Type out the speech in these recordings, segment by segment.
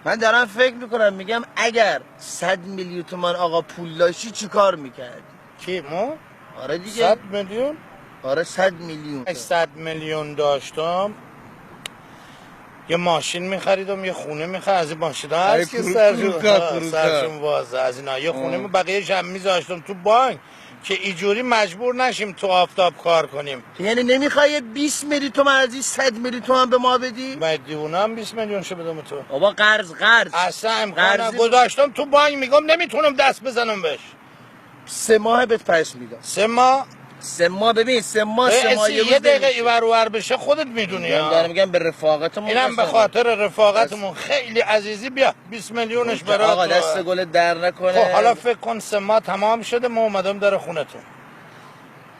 من دارم فکر میکنم میگم اگر 100 میلیون تومان آقا پول داشتی چی کار میکردی؟ کی ما؟ آره دیگه 100 میلیون؟ آره 100 میلیون 100 میلیون داشتم یه ماشین میخریدم، یه خونه میخریدم. از این ماشین ها هست که سرشون وازه از اینا. یه خونه بقیه‌اش هم میذاشتم تو بانک که اینجوری مجبور نشیم تو آفتاب کار کنیم. یعنی نمیخوای 20 میلیون تومان از این 100 میلیون تومان به ما بدی؟ من دیوونه هم 20 میلیون شو بدم تو. بابا قرض اصلا امکان گذاشتم تو بانک، میگم نمیتونم دست بزنم بهش. 3 ماه بهت پس میدم. 3 ماه؟ 3 ماه ببین 3 ماه یه دقیقه اینور اونور بشه خودت میدونی. من دارم میگم به رفاقتمون. اینم به خاطر رفاقتمون خیلی عزیزی. بیا 20 میلیونش برات. آقا دست گل در نکنه. خب حالا فکر کن 3 ماه تمام شده، ما اومدم در خونتون.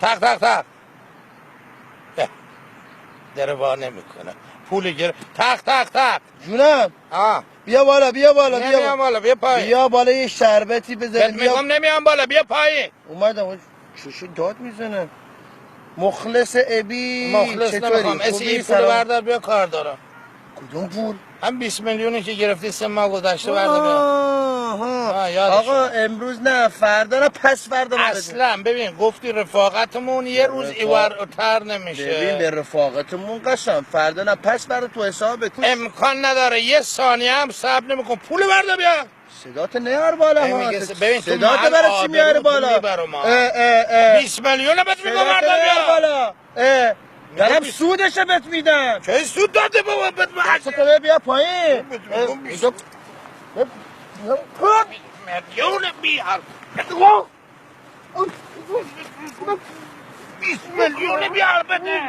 تق تق تق. در وا نمیکنه. پول گیر. تق تق تق. جونم. بیا بالا بیا بالا نمیام بالا بیا پایین. بیا بالا یه شربتی بزنیم. میگم نمیام بالا بیا پایین. اومدم. چشو داد میزنه. مخلص ابی. مخلص نمیخوام. این پول بردار بیا کار دارم. کدوم پول؟ هم 20 میلیونی که گرفتی 3 ماه گذشته بردار بیا. آقا امروز نه فردا نه پس فردا اصلا ببین گفتی رفاقتمون یه روز ایورتر نمیشه. ببین به رفاقتمون قسم فردا نه پس فردا تو حسابت. امکان نداره یه ثانیه هم صبر نمیکن. پول بردار بیا. صدات نیار بالا ها. ببین تو صدات برای چی میاره بالا؟ 20 میلیون بهت میگم بردار بیا بالا. دارم سودش بهت میدم. چه سود داده بابا بهت؟ اصلا بیا پایین. میلیون بیار. 20 میلیون بیار بده.